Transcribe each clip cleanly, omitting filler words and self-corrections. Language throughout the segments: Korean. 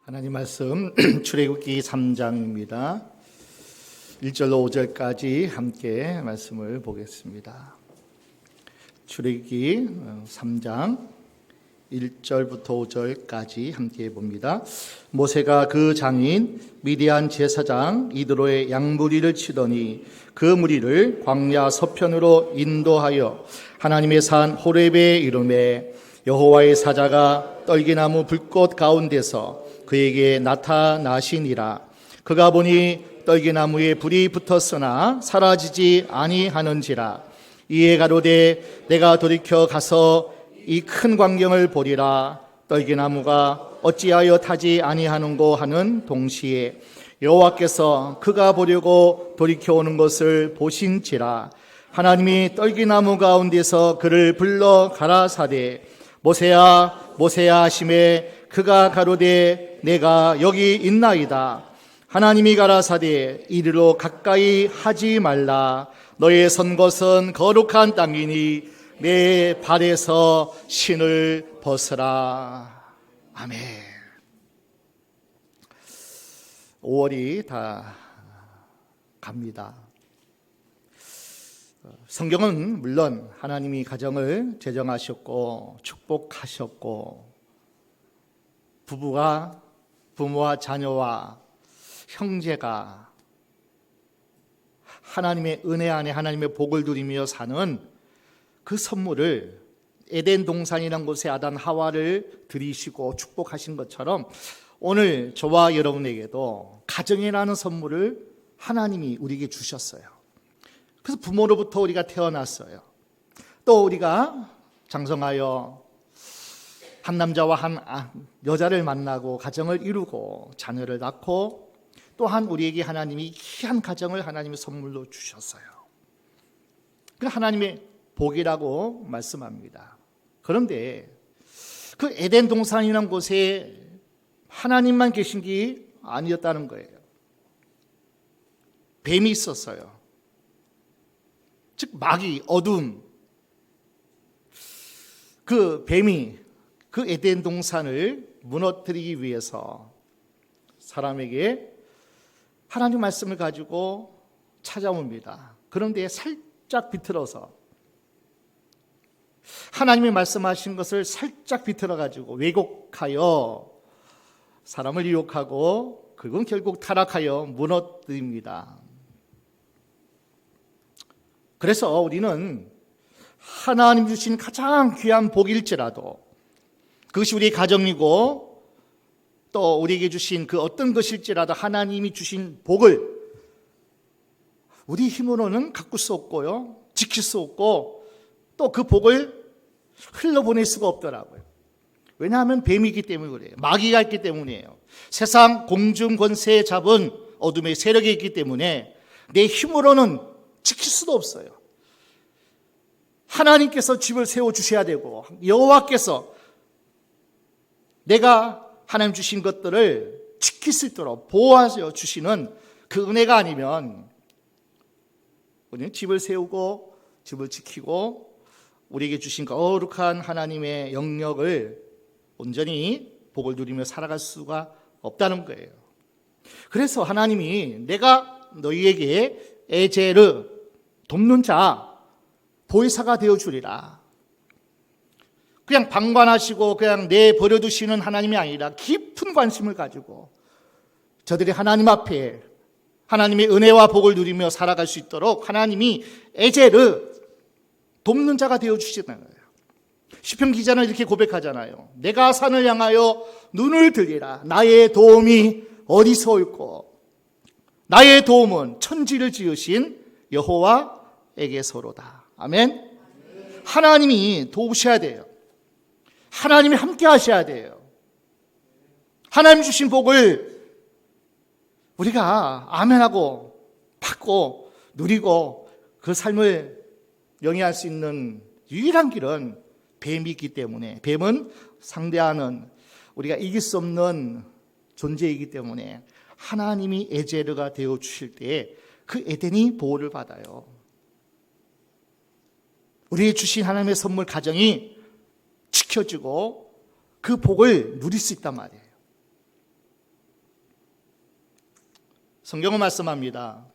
하나님 말씀 출애굽기 3장입니다. 1절로 5절까지 함께 말씀을 보겠습니다. 출애굽기 3장 1절부터 5절까지 함께 봅니다. 모세가 그 장인 미디안 제사장 이드로의 양무리를 치더니 그 무리를 광야 서편으로 인도하여 하나님의 산 호렙에 이르매 여호와의 사자가 떨기나무 불꽃 가운데서 그에게 나타나시니라. 그가 보니 떨기나무에 불이 붙었으나 사라지지 아니하는지라. 이에 가로되 내가 돌이켜 가서 이 큰 광경을 보리라. 떨기나무가 어찌하여 타지 아니하는고 하는 동시에 여호와께서 그가 보려고 돌이켜 오는 것을 보신지라. 하나님이 떨기나무 가운데서 그를 불러 가라사대 모세야 모세야 하시매 그가 가로되 내가 여기 있나이다. 하나님이 가라사대 이리로 가까이 하지 말라. 너의 선 것은 거룩한 땅이니 내 발에서 신을 벗으라. 아멘. 5월이 다 갑니다. 성경은 물론 하나님이 가정을 제정하셨고 축복하셨고 부부가 부모와 자녀와 형제가 하나님의 은혜 안에 하나님의 복을 누리며 사는 그 선물을 에덴 동산이라는 곳에 아담 하와를 들이시고 축복하신 것처럼 오늘 저와 여러분에게도 가정이라는 선물을 하나님이 우리에게 주셨어요. 그래서 부모로부터 우리가 태어났어요. 또 우리가 장성하여 한 남자와 한 여자를 만나고 가정을 이루고 자녀를 낳고 또한 우리에게 하나님이 귀한 가정을 하나님의 선물로 주셨어요. 그 하나님의 복이라고 말씀합니다. 그런데 그 에덴 동산이라는 곳에 하나님만 계신 게 아니었다는 거예요. 뱀이 있었어요. 즉 마귀, 어둠. 그 뱀이 그 에덴 동산을 무너뜨리기 위해서 사람에게 하나님 말씀을 가지고 찾아옵니다. 그런데 살짝 비틀어서 하나님이 말씀하신 것을 살짝 비틀어 가지고 왜곡하여 사람을 유혹하고 그건 결국 타락하여 무너뜨립니다. 그래서 우리는 하나님 주신 가장 귀한 복일지라도 그것이 우리의 가정이고 또 우리에게 주신 그 어떤 것일지라도 하나님이 주신 복을 우리 힘으로는 가꿀 수 없고요, 지킬 수 없고 또 그 복을 흘러보낼 수가 없더라고요. 왜냐하면 뱀이기 때문에 그래요. 마귀가 있기 때문이에요. 세상 공중 권세에 잡은 어둠의 세력이 있기 때문에 내 힘으로는 지킬 수도 없어요. 하나님께서 집을 세워주셔야 되고 여호와께서 내가 하나님 주신 것들을 지킬 수 있도록 보호하여 주시는 그 은혜가 아니면 우리는 집을 세우고 집을 지키고 우리에게 주신 거룩한 하나님의 영역을 온전히 복을 누리며 살아갈 수가 없다는 거예요. 그래서 하나님이 내가 너희에게 에제르 돕는 자 보혜사가 되어주리라. 그냥 방관하시고 그냥 내버려두시는 하나님이 아니라 깊은 관심을 가지고 저들이 하나님 앞에 하나님의 은혜와 복을 누리며 살아갈 수 있도록 하나님이 에제르 돕는 자가 되어주시는 거예요. 시편 기자는 이렇게 고백하잖아요. 내가 산을 향하여 눈을 들리라. 나의 도움이 어디서 올꼬. 나의 도움은 천지를 지으신 여호와에게서로다. 아멘. 하나님이 도우셔야 돼요. 하나님이 함께 하셔야 돼요. 하나님 주신 복을 우리가 아멘하고 받고 누리고 그 삶을 영위할 수 있는 유일한 길은 뱀이 있기 때문에 뱀은 상대하는 우리가 이길 수 없는 존재이기 때문에 하나님이 에제르가 되어 주실 때 그 에덴이 보호를 받아요. 우리의 주신 하나님의 선물 가정이 지켜지고 그 복을 누릴 수 있단 말이에요. 성경은 말씀합니다.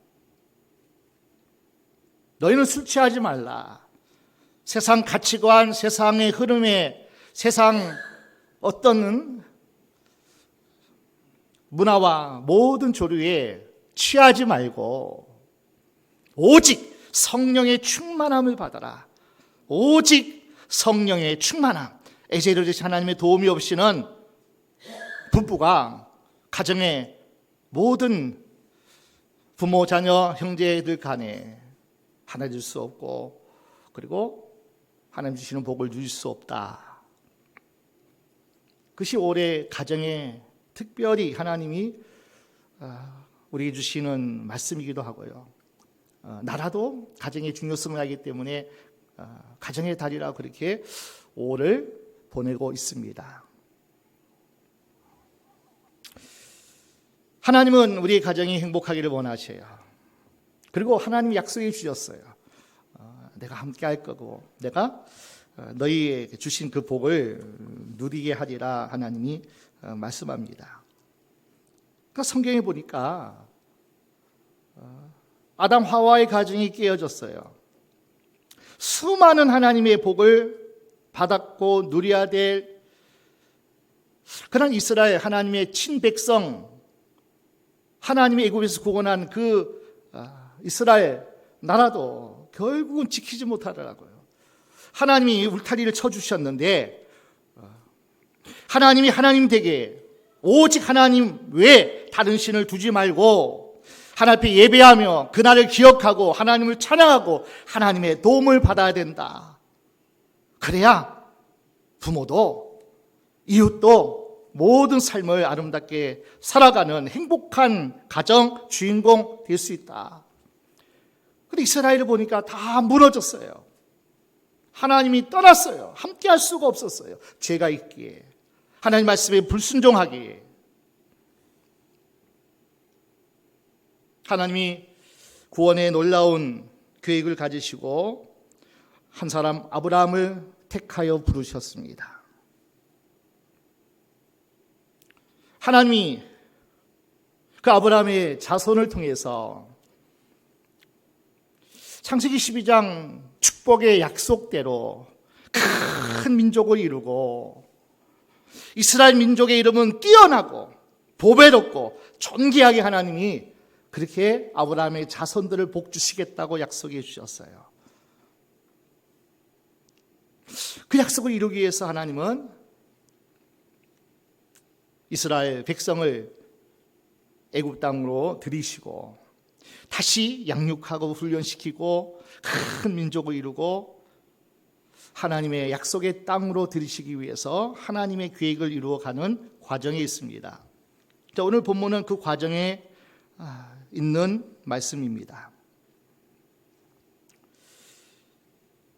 너희는 술 취하지 말라. 세상 가치관, 세상의 흐름에, 세상 어떤 문화와 모든 조류에 취하지 말고 오직 성령의 충만함을 받아라. 오직 성령의 충만함. 에제르지 하나님의 도움이 없이는 부부가 가정의 모든 부모, 자녀, 형제들 간에 하나될 수 없고, 그리고 하나님 주시는 복을 누릴 수 없다. 그것이 올해 가정에 특별히 하나님이 우리에게 주시는 말씀이기도 하고요. 나라도 가정의 중요성을 알기 때문에 가정의 달이라 그렇게 5월을 보내고 있습니다. 하나님은 우리의 가정이 행복하기를 원하셔요. 그리고 하나님이 약속해 주셨어요. 내가 함께 할 거고 내가 너희에게 주신 그 복을 누리게 하리라 하나님이 말씀합니다. 그러니까 성경에 보니까 아담 하와의 가정이 깨어졌어요. 수많은 하나님의 복을 받았고 누려야 될 그런 이스라엘 하나님의 친백성, 하나님의 애굽에서 구원한 그 이스라엘 나라도 결국은 지키지 못하더라고요. 하나님이 울타리를 쳐주셨는데 하나님이 하나님 되게 오직 하나님 외에 다른 신을 두지 말고 하나님 앞에 예배하며 그날을 기억하고 하나님을 찬양하고 하나님의 도움을 받아야 된다. 그래야 부모도 이웃도 모든 삶을 아름답게 살아가는 행복한 가정 주인공 될 수 있다. 그런데 이스라엘을 보니까 다 무너졌어요. 하나님이 떠났어요. 함께 할 수가 없었어요. 죄가 있기에, 하나님 말씀에 불순종하기에. 하나님이 구원의 놀라운 계획을 가지시고 한 사람 아브라함을 택하여 부르셨습니다. 하나님이 그 아브라함의 자손을 통해서 창세기 12장 축복의 약속대로 큰 민족을 이루고 이스라엘 민족의 이름은 뛰어나고 보배롭고 존귀하게 하나님이 그렇게 아브라함의 자손들을 복 주시겠다고 약속해 주셨어요. 그 약속을 이루기 위해서 하나님은 이스라엘 백성을 애굽 땅으로 들이시고 다시 양육하고 훈련시키고 큰 민족을 이루고 하나님의 약속의 땅으로 들이시기 위해서 하나님의 계획을 이루어가는 과정에 있습니다. 자, 오늘 본문은 그 과정에 있는 말씀입니다.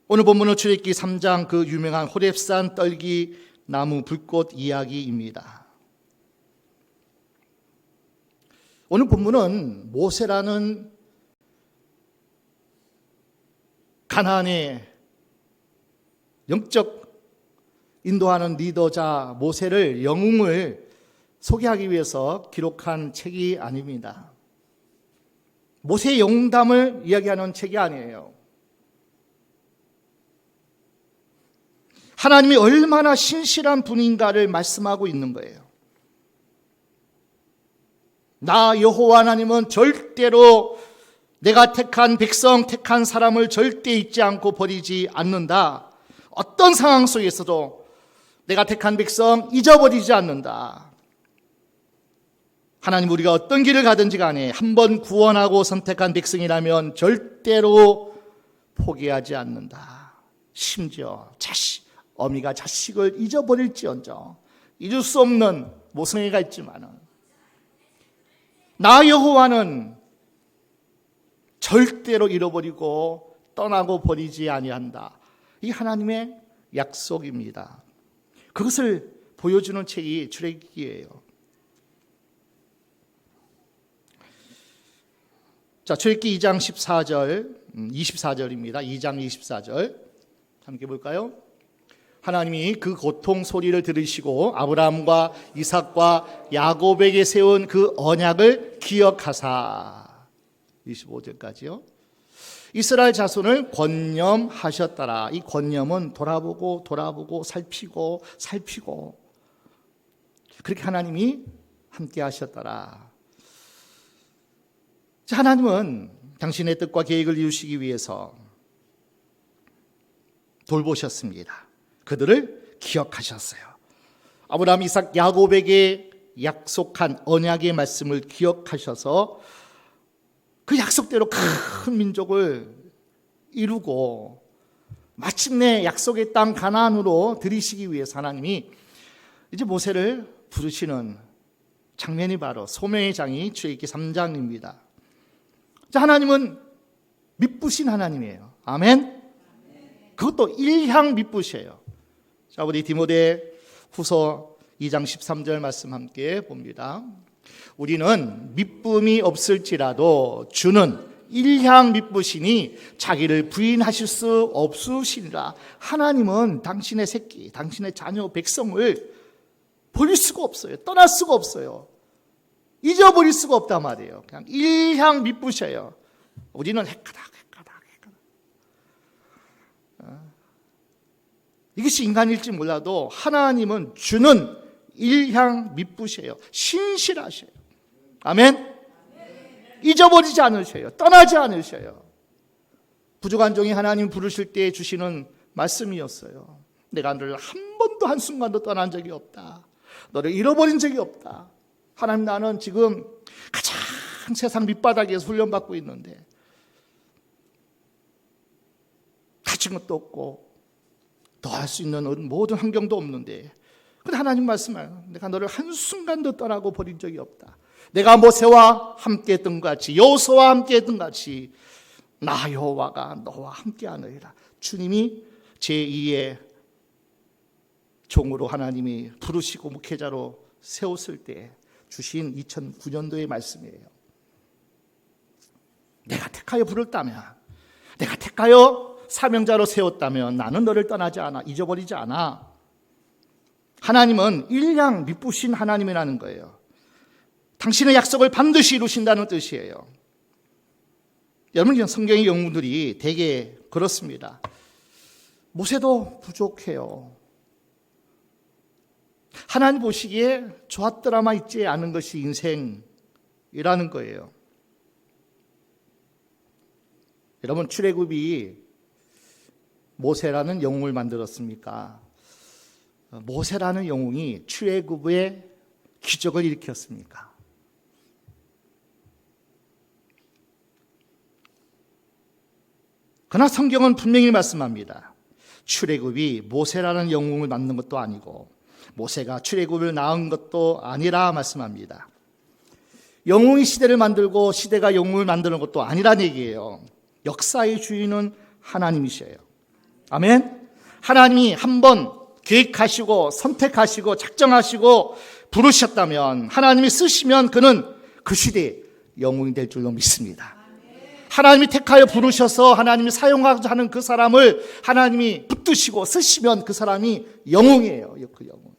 오늘 본문은 출애굽기 3장 그 유명한 호렙산 떨기 나무 불꽃 이야기입니다. 오늘 본문은 모세라는 가나안의 영적 인도하는 리더자 모세를 영웅을 소개하기 위해서 기록한 책이 아닙니다. 모세의 영웅담을 이야기하는 책이 아니에요. 하나님이 얼마나 신실한 분인가를 말씀하고 있는 거예요. 나 여호와 하나님은 절대로 내가 택한 백성, 택한 사람을 절대 잊지 않고 버리지 않는다. 어떤 상황 속에서도 내가 택한 백성 잊어버리지 않는다. 하나님 우리가 어떤 길을 가든지 간에 한번 구원하고 선택한 백성이라면 절대로 포기하지 않는다. 심지어 어미가 자식을 잊어버릴지언정 잊을 수 없는 모성애가 있지만은 나 여호와는 절대로 잃어버리고 떠나고 버리지 아니한다. 이 하나님의 약속입니다. 그것을 보여주는 책이 출애굽기예요. 자, 출애굽기 2장 14절, 24절입니다. 2장 24절 함께 볼까요? 하나님이 그 고통 소리를 들으시고 아브라함과 이삭과 야곱에게 세운 그 언약을 기억하사 25절까지요. 이스라엘 자손을 권념하셨더라. 이 권념은 돌아보고 살피고 그렇게 하나님이 함께 하셨더라. 하나님은 당신의 뜻과 계획을 이루시기 위해서 돌보셨습니다. 그들을 기억하셨어요. 아브라함, 이삭, 야곱에게 약속한 언약의 말씀을 기억하셔서 그 약속대로 큰 민족을 이루고 마침내 약속의 땅 가나안으로 들이시기 위해서 하나님이 이제 모세를 부르시는 장면이 바로 소명의 장이 출애굽기 3장입니다. 하나님은 미쁘신 하나님이에요. 아멘. 그것도 일향 미쁘셔요. 자, 우리 디모데 후서 2장 13절 말씀 함께 봅니다. 우리는 미쁨이 없을지라도 주는 일향 미쁘시니 자기를 부인하실 수 없으시니라. 하나님은 당신의 새끼, 당신의 자녀, 백성을 버릴 수가 없어요. 떠날 수가 없어요. 잊어버릴 수가 없단 말이에요. 그냥 일향 미쁘셔요. 우리는 헷가닥. 이것이 인간일지 몰라도 하나님은 주는 일향 미쁘셔요. 신실하셔요. 아멘. 잊어버리지 않으셔요. 떠나지 않으셔요. 부족한 종이 하나님 부르실 때 주시는 말씀이었어요. 내가 너를 한 번도 한순간도 떠난 적이 없다. 너를 잃어버린 적이 없다. 하나님, 나는 지금 가장 세상 밑바닥에서 훈련받고 있는데 가진 것도 없고 더 할 수 있는 모든 환경도 없는데, 근데 하나님 말씀해요. 내가 너를 한순간도 떠나고 버린 적이 없다. 내가 모세와 함께 했던 것 같이, 여호수아와 함께 했던 것 같이 나 여호와가 너와 함께 하느니라. 주님이 제2의 종으로 하나님이 부르시고 목회자로 세웠을 때 주신 2009년도의 말씀이에요. 내가 택하여 부를다면, 내가 택하여 사명자로 세웠다면 나는 너를 떠나지 않아, 잊어버리지 않아. 하나님은 일향 미쁘신 하나님이라는 거예요. 당신의 약속을 반드시 이루신다는 뜻이에요. 여러분, 성경의 영웅들이 대개 그렇습니다. 모세도 부족해요. 하나님 보시기에 좋았더라마 있지 않은 것이 인생이라는 거예요. 여러분, 출애굽이 모세라는 영웅을 만들었습니까? 모세라는 영웅이 출애굽의 기적을 일으켰습니까? 그러나 성경은 분명히 말씀합니다. 출애굽이 모세라는 영웅을 만든 것도 아니고 모세가 출애굽을 낳은 것도 아니라 말씀합니다. 영웅이 시대를 만들고 시대가 영웅을 만드는 것도 아니란 얘기예요. 역사의 주인은 하나님이셔요. 아멘. 하나님이 한번 계획하시고 선택하시고 작정하시고 부르셨다면, 하나님이 쓰시면 그는 그 시대의 영웅이 될 줄로 믿습니다. 하나님이 택하여 부르셔서 하나님이 사용하는 그 사람을 하나님이 붙드시고 쓰시면 그 사람이 영웅이에요. 그 영웅이에요.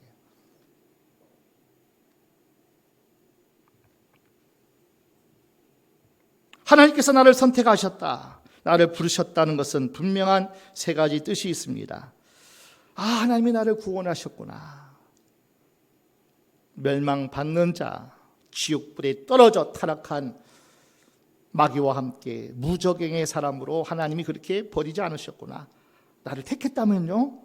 하나님께서 나를 선택하셨다, 나를 부르셨다는 것은 분명한 세 가지 뜻이 있습니다. 하나님이 나를 구원하셨구나. 멸망받는 자, 지옥불에 떨어져 타락한 마귀와 함께 무적행의 사람으로 하나님이 그렇게 버리지 않으셨구나. 나를 택했다면요,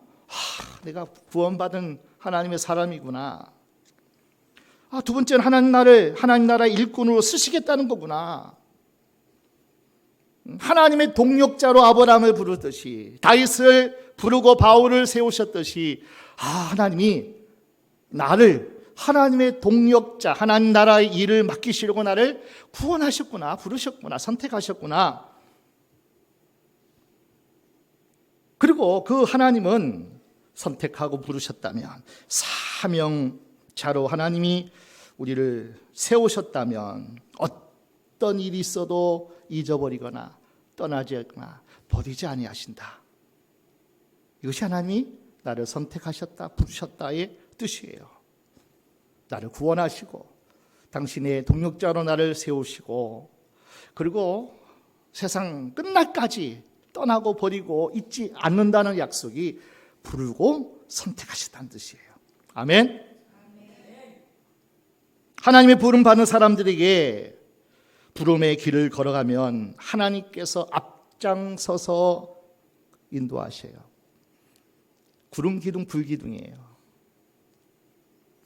내가 구원받은 하나님의 사람이구나. 두 번째는 하나님 나라 일꾼으로 쓰시겠다는 거구나. 하나님의 동력자로 아브라함을 부르듯이, 다윗을 부르고 바울을 세우셨듯이, 하나님이 나를 하나님의 동력자, 하나님 나라의 일을 맡기시려고 나를 구원하셨구나, 부르셨구나, 선택하셨구나. 그리고 그 하나님은 선택하고 부르셨다면, 사명자로 하나님이 우리를 세우셨다면 어떤 일이 있어도 잊어버리거나 떠나지 않거나 버리지 아니하신다. 이것이 하나님이 나를 선택하셨다, 부르셨다의 뜻이에요. 나를 구원하시고 당신의 동력자로 나를 세우시고 그리고 세상 끝날까지 떠나고 버리고 잊지 않는다는 약속이 부르고 선택하셨다는 뜻이에요. 아멘. 하나님의 부름 받는 사람들에게 부름의 길을 걸어가면 하나님께서 앞장서서 인도하셔요. 구름 기둥 불 기둥이에요.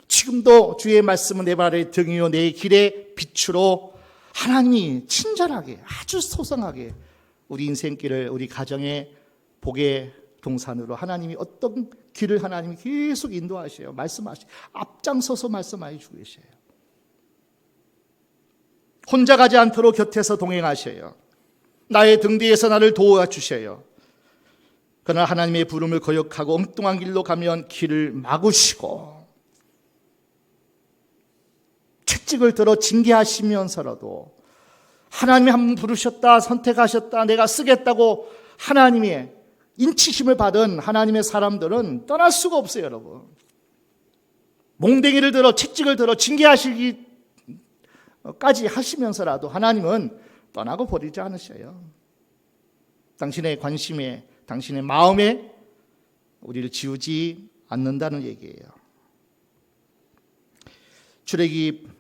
지금도 주의 말씀은 내 발의 등이요 내 길의 빛으로 하나님이 친절하게 아주 소상하게 우리 인생길을 우리 가정의 복의 동산으로 하나님이 어떤 길을 하나님이 계속 인도하셔요. 말씀하셔요. 앞장서서 말씀하여 주고 계셔요. 혼자 가지 않도록 곁에서 동행하셔요. 나의 등 뒤에서 나를 도와주셔요. 그러나 하나님의 부름을 거역하고 엉뚱한 길로 가면 길을 막으시고 채찍을 들어 징계하시면서라도 하나님이 한 번 부르셨다, 선택하셨다, 내가 쓰겠다고 하나님의 인치심을 받은 하나님의 사람들은 떠날 수가 없어요, 여러분. 몽댕이를 들어 채찍을 들어 징계하시기까지 하시면서라도 하나님은 떠나고 버리지 않으셔요. 당신의 관심에, 당신의 마음에 우리를 지우지 않는다는 얘기예요.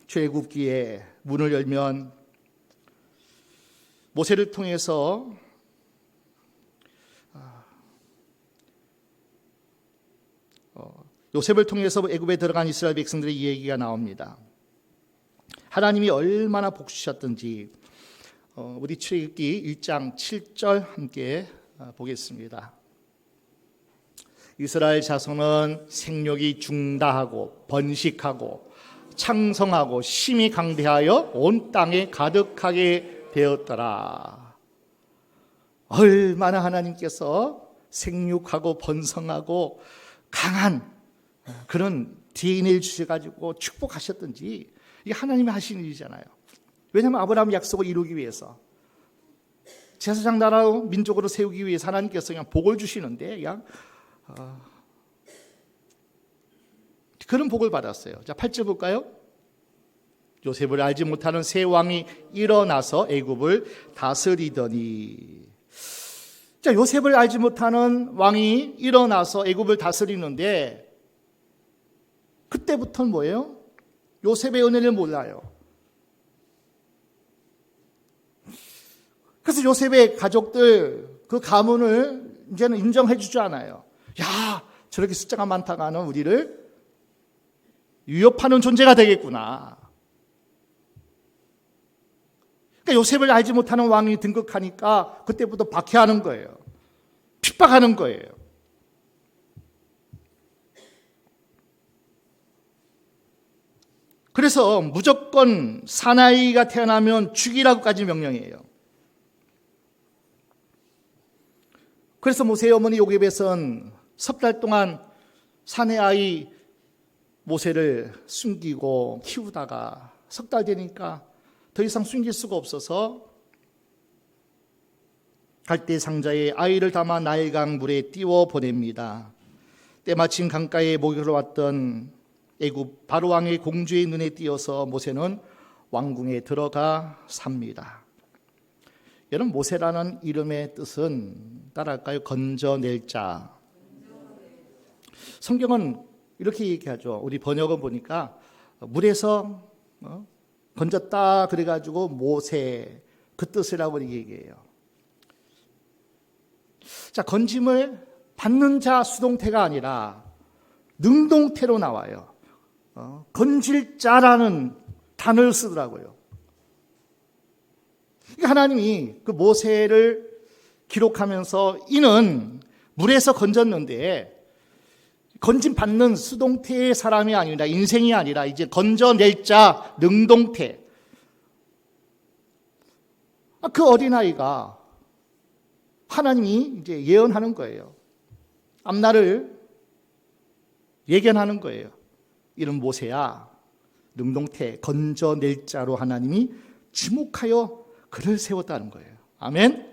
출애굽기에 문을 열면 모세를 통해서 요셉을 통해서 애굽에 들어간 이스라엘 백성들의 이 얘기가 나옵니다. 하나님이 얼마나 복 주셨던지 우리 출애굽기 1장 7절 함께 보겠습니다. 이스라엘 자손은 생육이 중다하고 번식하고 창성하고 심히 강대하여 온 땅에 가득하게 되었더라. 얼마나 하나님께서 생육하고 번성하고 강한 그런 DNA를 주셔가지고 축복하셨던지 이게 하나님이 하신 일이잖아요. 왜냐하면 아브라함 약속을 이루기 위해서 제사장 나라로 민족으로 세우기 위해서 하나님께서 그냥 복을 주시는데 그냥 그런 복을 받았어요. 자, 8절 볼까요? 요셉을 알지 못하는 새 왕이 일어나서 애굽을 다스리더니. 자, 요셉을 알지 못하는 왕이 일어나서 애굽을 다스리는데 그때부터는 뭐예요? 요셉의 은혜를 몰라요. 그래서 요셉의 가족들 그 가문을 이제는 인정해 주지 않아요. 야, 저렇게 숫자가 많다가 하는 우리를 위협하는 존재가 되겠구나. 그러니까 요셉을 알지 못하는 왕이 등극하니까 그때부터 박해하는 거예요. 핍박하는 거예요. 그래서 무조건 사나이가 태어나면 죽이라고까지 명령해요. 그래서 모세의 어머니 요셉에서는 석 달 동안 사내 아이 모세를 숨기고 키우다가 석 달 되니까 더 이상 숨길 수가 없어서 갈대 상자에 아이를 담아 나일강 물에 띄워 보냅니다. 때마침 강가에 목욕을 왔던 애굽 바로 왕의 공주의 눈에 띄어서 모세는 왕궁에 들어가 삽니다. 여러분, 모세라는 이름의 뜻은 따라할까요? 건져낼 자. 성경은 이렇게 얘기하죠. 우리 번역은 보니까 물에서 건졌다 그래가지고 모세 그 뜻이라고 얘기해요. 자, 건짐을 받는 자 수동태가 아니라 능동태로 나와요. 건질 자라는 단어를 쓰더라고요. 하나님이 그 모세를 기록하면서 이는 물에서 건졌는데 건짐 받는 수동태의 사람이 아니라 인생이 아니라 이제 건져낼 자 능동태. 그 어린아이가 하나님이 이제 예언하는 거예요. 앞날을 예견하는 거예요. 이런 모세야, 능동태, 건져낼 자로 하나님이 지목하여 그를 세웠다는 거예요. 아멘?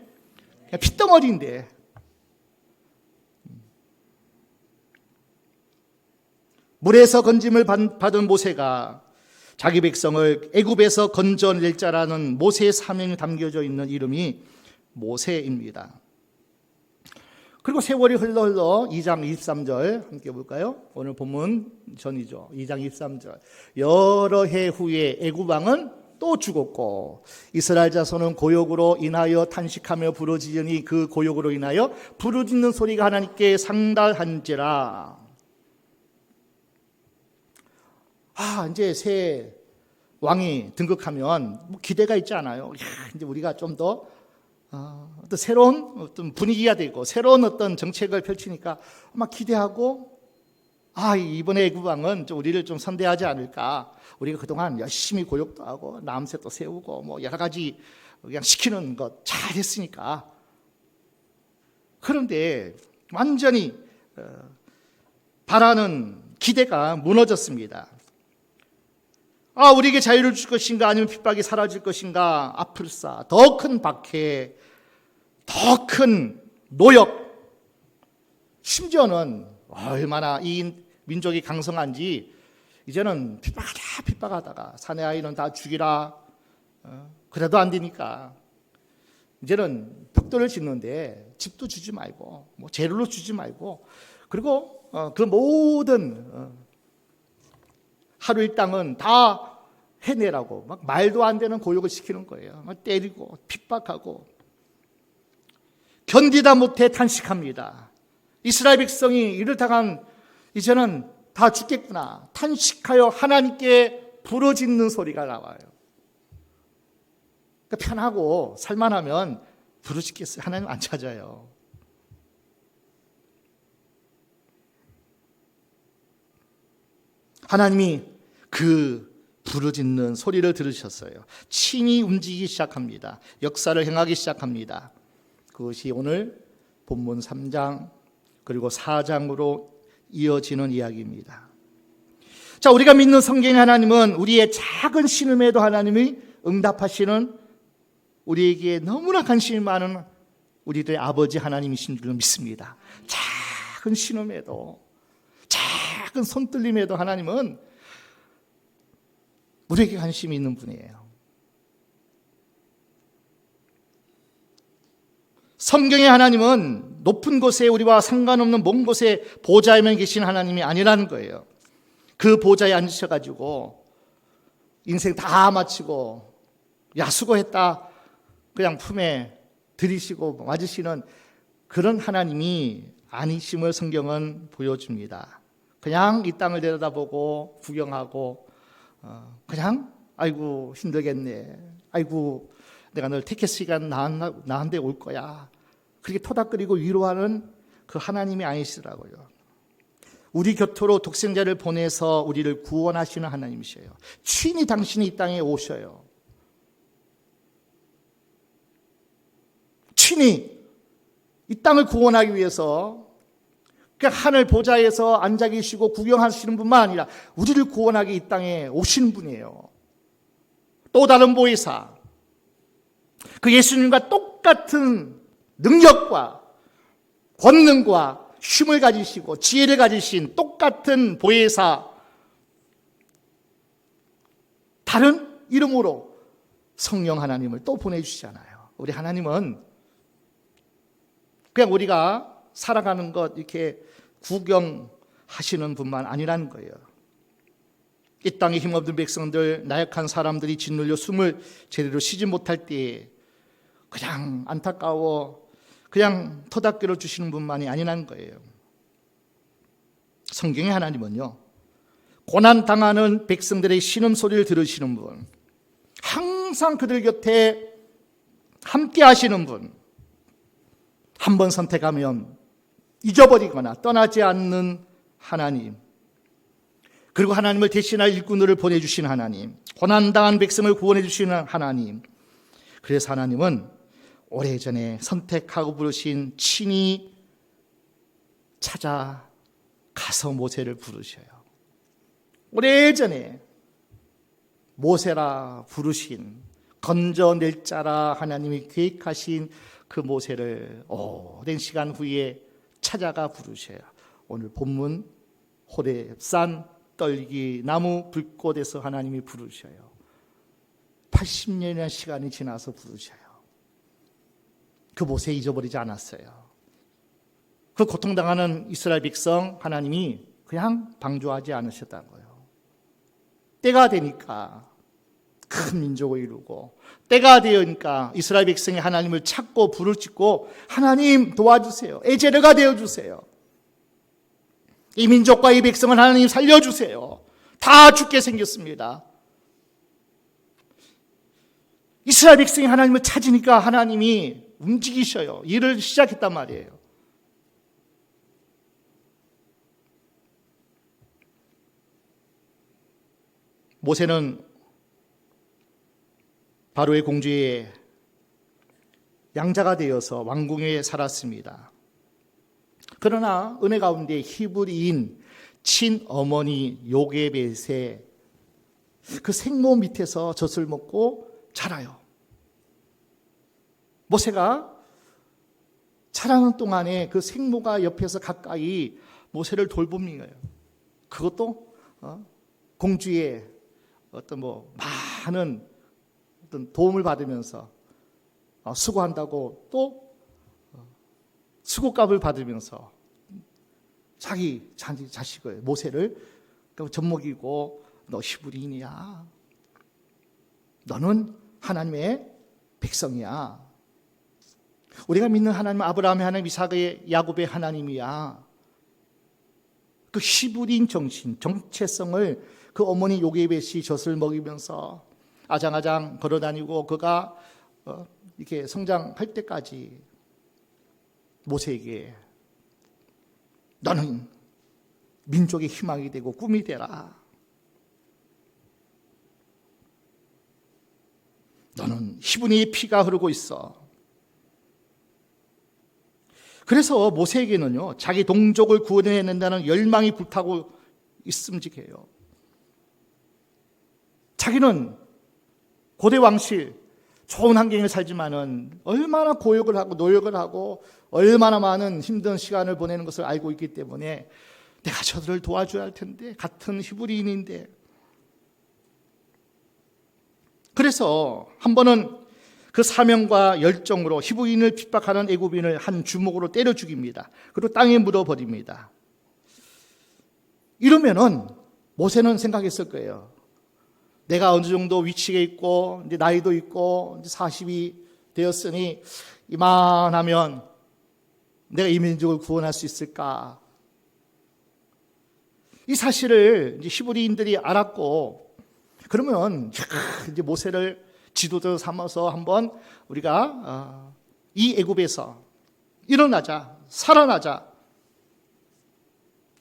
핏덩어리인데 물에서 건짐을 받은 모세가 자기 백성을 애굽에서 건져낼 자라는 모세의 사명이 담겨져 있는 이름이 모세입니다. 그리고 세월이 흘러 2장 23절 함께 볼까요? 오늘 본문 전이죠. 2장 23절. 여러 해 후에 애굽 왕은 또 죽었고 이스라엘 자손은 고욕으로 인하여 탄식하며 부르짖으니 그 고욕으로 인하여 부르짖는 소리가 하나님께 상달한지라. 이제 새 왕이 등극하면 뭐 기대가 있지 않아요. 이제 우리가 좀 더 어떤 새로운 어떤 분위기가 되고 새로운 어떤 정책을 펼치니까 막 기대하고 이번에 애굽 왕은 우리를 좀 선대하지 않을까. 우리가 그동안 열심히 고욕도 하고 남새도 세우고 뭐 여러 가지 그냥 시키는 것 잘했으니까. 그런데 완전히 바라는 기대가 무너졌습니다. 우리에게 자유를 줄 것인가 아니면 핍박이 사라질 것인가. 아플싸 더 큰 박해, 더 큰 노역, 심지어는 얼마나 이 민족이 강성한지 이제는 핍박하다가 사내 아이는 다 죽이라. 그래도 안 되니까 이제는 벽돌을 짓는데 집도 주지 말고 뭐 재료로 주지 말고, 그리고 그 모든 하루 일당은 다 해내라고 막 말도 안 되는 고욕을 시키는 거예요. 막 때리고 핍박하고 견디다 못해 탄식합니다. 이스라엘 백성이 이를 당한 이제는 다 죽겠구나 탄식하여 하나님께 부르짖는 소리가 나와요. 그러니까 편하고 살만하면 부르짖겠어요? 하나님 안 찾아요. 하나님이 그 부르짖는 소리를 들으셨어요. 친히 움직이기 시작합니다. 역사를 행하기 시작합니다. 그것이 오늘 본문 3장 그리고 4장으로 이어지는 이야기입니다. 자, 우리가 믿는 성경의 하나님은 우리의 작은 신음에도 하나님이 응답하시는, 우리에게 너무나 관심이 많은 우리들의 아버지 하나님이신 줄 믿습니다. 작은 신음에도, 작은 손떨림에도 하나님은 우리에게 관심이 있는 분이에요. 성경의 하나님은 높은 곳에 우리와 상관없는 먼 곳에 보좌에만 계신 하나님이 아니라는 거예요. 그 보좌에 앉으셔가지고 인생 다 마치고 수고했다 그냥 품에 들이시고 맞으시는 그런 하나님이 아니심을 성경은 보여줍니다. 그냥 이 땅을 내려다보고 구경하고 그냥 아이고 힘들겠네, 아이고 내가 널 택했으니까 나한테 올 거야, 그렇게 토닥거리고 위로하는 그 하나님이 아니시더라고요. 우리 곁으로 독생자를 보내서 우리를 구원하시는 하나님이셔요. 친히 당신이 이 땅에 오셔요. 친히 이 땅을 구원하기 위해서 하늘 보좌에서 앉아 계시고 구경하시는 분만 아니라 우리를 구원하기 이 땅에 오시는 분이에요. 또 다른 보혜사, 그 예수님과 똑같은 능력과 권능과 힘을 가지시고 지혜를 가지신 똑같은 보혜사, 다른 이름으로 성령 하나님을 또 보내주시잖아요. 우리 하나님은 그냥 우리가 살아가는 것 이렇게 구경하시는 분만 아니라는 거예요. 이 땅에 힘없는 백성들, 나약한 사람들이 짓눌려 숨을 제대로 쉬지 못할 때에 그냥 안타까워 그냥 토닥여 주시는 분만이 아니라는 거예요. 성경의 하나님은요, 고난당하는 백성들의 신음소리를 들으시는 분, 항상 그들 곁에 함께 하시는 분, 한 번 선택하면 잊어버리거나 떠나지 않는 하나님, 그리고 하나님을 대신할 일꾼들을 보내주시는 하나님, 고난당한 백성을 구원해 주시는 하나님. 그래서 하나님은 오래전에 선택하고 부르신 친히 찾아가서 모세를 부르셔요. 오래전에 모세라 부르신, 건져낼 자라 하나님이 계획하신 그 모세를 오랜 시간 후에 찾아가 부르셔요. 오늘 본문 호렙산 떨기 나무 불꽃에서 하나님이 부르셔요. 80년이나 시간이 지나서 부르셔요. 그 모세 잊어버리지 않았어요. 그 고통당하는 이스라엘 백성 하나님이 그냥 방조하지 않으셨다는 거예요. 때가 되니까 큰 민족을 이루고, 때가 되니까 이스라엘 백성이 하나님을 찾고 불을 짓고, 하나님 도와주세요, 에제르가 되어주세요, 이 민족과 이 백성을 하나님 살려주세요, 다 죽게 생겼습니다. 이스라엘 백성이 하나님을 찾으니까 하나님이 움직이셔요. 일을 시작했단 말이에요. 모세는 바로의 공주의 양자가 되어서 왕궁에 살았습니다. 그러나 은혜 가운데 히브리인 친어머니 요게벳의 그 생모 밑에서 젖을 먹고 자라요. 모세가 자라는 동안에 그 생모가 옆에서 가까이 모세를 돌봅니다. 그것도 공주의 어떤 많은 어떤 도움을 받으면서 수고한다고 또 수고값을 받으면서 자기 자식을, 모세를 젖먹이고, 너 히브리인이야, 너는 하나님의 백성이야, 우리가 믿는 하나님은 아브라함의 하나님, 이삭의, 야곱의 하나님이야. 그 히브리인 정신, 정체성을 그 어머니 요게벳이 젖을 먹이면서 아장아장 걸어다니고 그가 이렇게 성장할 때까지 모세에게 너는 민족의 희망이 되고 꿈이 되라, 너는 히브리의 피가 흐르고 있어. 그래서 모세에게는요, 자기 동족을 구원해낸다는 열망이 불타고 있음직해요. 자기는 고대 왕실 좋은 환경에 살지만은 얼마나 고역을 하고 노력을 하고 얼마나 많은 힘든 시간을 보내는 것을 알고 있기 때문에 내가 저들을 도와줘야 할 텐데, 같은 히브리인인데. 그래서 한 번은 그 사명과 열정으로 히브리인을 핍박하는 애굽인을 한 주먹으로 때려 죽입니다. 그리고 땅에 묻어버립니다. 이러면은 모세는 생각했을 거예요. 내가 어느 정도 위치에 있고 이제 나이도 있고 이제 40이 되었으니 이만하면 내가 이 민족을 구원할 수 있을까? 이 사실을 이제 히브리인들이 알았고, 그러면 이제 모세를 지도자 삼아서 한번 우리가 이 애굽에서 일어나자, 살아나자.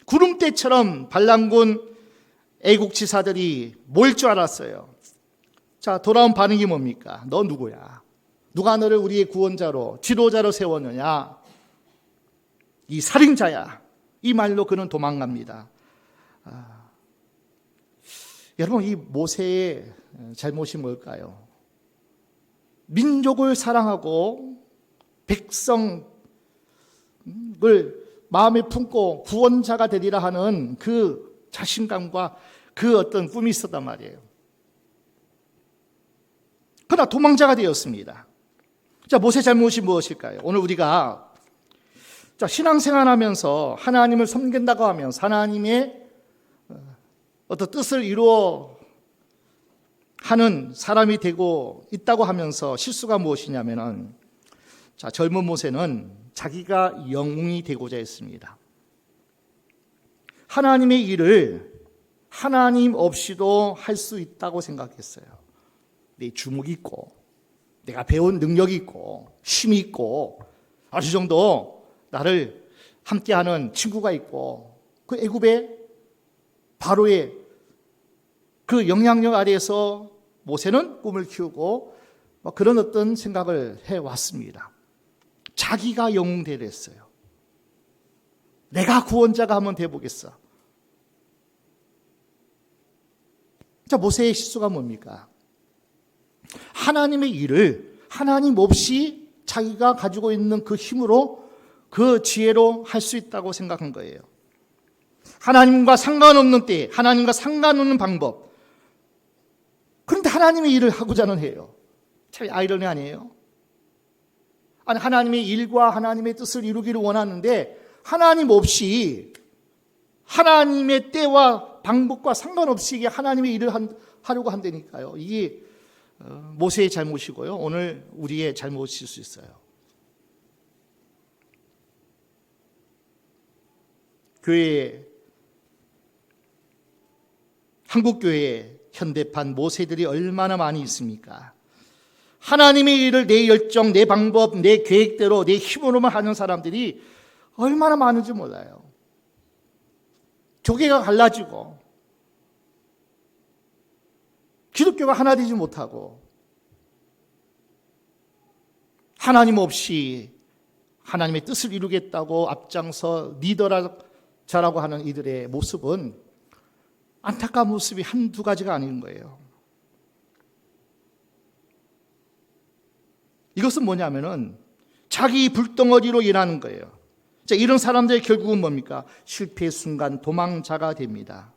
구름대처럼 반란군 애국 지사들이 모일 줄 알았어요. 자, 돌아온 반응이 뭡니까? 너 누구야? 누가 너를 우리의 구원자로, 지도자로 세웠느냐? 이 살인자야. 이 말로 그는 도망갑니다. 여러분, 이 모세의 잘못이 뭘까요? 민족을 사랑하고 백성을 마음에 품고 구원자가 되리라 하는 그 자신감과 그 어떤 꿈이 있었단 말이에요. 그러나 도망자가 되었습니다. 자, 모세 잘못이 무엇일까요? 오늘 우리가 신앙생활하면서 하나님을 섬긴다고 하면서 하나님의 어떤 뜻을 이루어 하는 사람이 되고 있다고 하면서 실수가 무엇이냐면은, 자, 젊은 모세는 자기가 영웅이 되고자 했습니다. 하나님의 일을 하나님 없이도 할 수 있다고 생각했어요. 내 주목이 있고, 내가 배운 능력이 있고, 힘이 있고, 어느 정도 나를 함께하는 친구가 있고, 그 애굽의 바로의 그 영향력 아래에서 모세는 꿈을 키우고 그런 어떤 생각을 해왔습니다. 자기가 영웅 되려 했어요. 내가 구원자가 한번 돼보겠어. 자, 모세의 실수가 뭡니까? 하나님의 일을 하나님 없이 자기가 가지고 있는 그 힘으로, 그 지혜로 할 수 있다고 생각한 거예요. 하나님과 상관없는 때, 하나님과 상관없는 방법. 그런데 하나님의 일을 하고자는 해요. 참 아이러니 아니에요? 아니, 하나님의 일과 하나님의 뜻을 이루기를 원하는데 하나님 없이, 하나님의 때와 방법과 상관없이 이게 하나님의 일을 하려고 한다니까요. 이게 모세의 잘못이고요, 오늘 우리의 잘못일 수 있어요. 교회에, 한국교회에 현대판 모세들이 얼마나 많이 있습니까? 하나님의 일을 내 열정, 내 방법, 내 계획대로, 내 힘으로만 하는 사람들이 얼마나 많은지 몰라요. 교계가 갈라지고 기독교가 하나 되지 못하고 하나님 없이 하나님의 뜻을 이루겠다고 앞장서 리더자라고 하는 이들의 모습은 안타까운 모습이 한두 가지가 아닌 거예요. 이것은 뭐냐면은 자기 불덩어리로 일하는 거예요. 자, 이런 사람들의 결국은 뭡니까? 실패의 순간 도망자가 됩니다.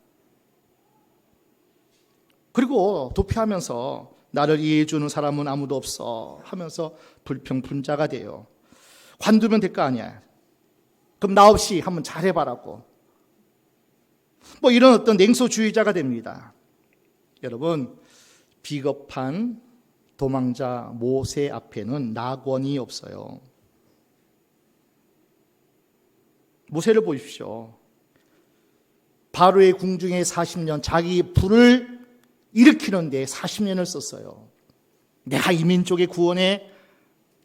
그리고 도피하면서 나를 이해해주는 사람은 아무도 없어 하면서 불평분자가 돼요. 관두면 될 거 아니야. 그럼 나 없이 한번 잘해봐라고. 뭐 이런 어떤 냉소주의자가 됩니다. 여러분, 비겁한 도망자 모세 앞에는 낙원이 없어요. 모세를 보십시오. 바로의 궁중에 40년, 자기 부를 일으키는데 40년을 썼어요. 내가 이 민족의 구원의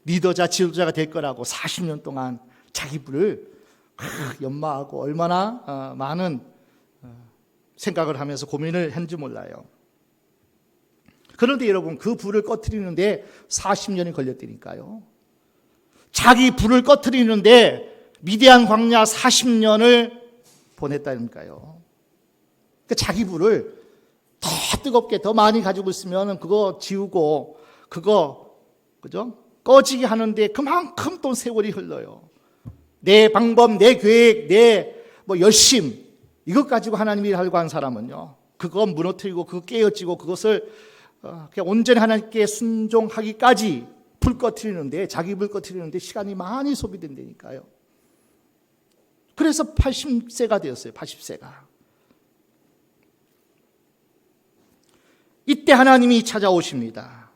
리더자, 지도자가 될 거라고 40년 동안 자기 부를 연마하고 얼마나 많은 생각을 하면서 고민을 했는지 몰라요. 그런데 여러분, 그 불을 꺼트리는데 40년이 걸렸다니까요. 자기 불을 꺼트리는데 미디안 광야 40년을 보냈다니까요. 그러니까 자기 불을 더 뜨겁게 더 많이 가지고 있으면 그거 지우고 그거 그죠? 꺼지게 하는데 그만큼 또 세월이 흘러요. 내 방법, 내 계획, 내 열심, 이것 가지고 하나님 일을 하려고 하는 사람은요, 그거 무너뜨리고 그거 깨어지고 그것을 그냥 온전히 하나님께 순종하기까지 불 꺼트리는데, 자기 불 꺼트리는데 시간이 많이 소비된다니까요. 그래서 80세가 되었어요. 80세가. 이때 하나님이 찾아오십니다.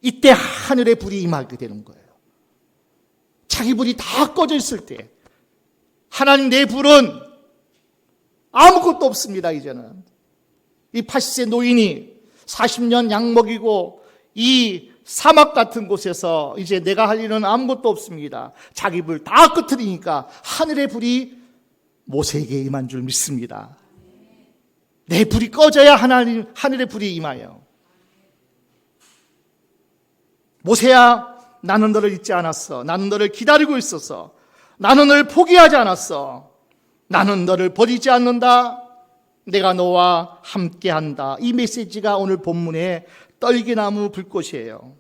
이때 하늘의 불이 임하게 되는 거예요. 자기 불이 다 꺼져 있을 때 하나님, 내 불은 아무것도 없습니다. 이제는 이 80세 노인이 40년 약 먹이고 이 사막 같은 곳에서 이제 내가 할 일은 아무것도 없습니다. 자기 불 다 끄트리니까 하늘의 불이 모세에게 임한 줄 믿습니다. 내 불이 꺼져야 하늘의 불이 임하여. 모세야, 나는 너를 잊지 않았어. 나는 너를 기다리고 있었어. 나는 너를 포기하지 않았어. 나는 너를 버리지 않는다. 내가 너와 함께한다. 이 메시지가 오늘 본문의 떨기나무 불꽃이에요.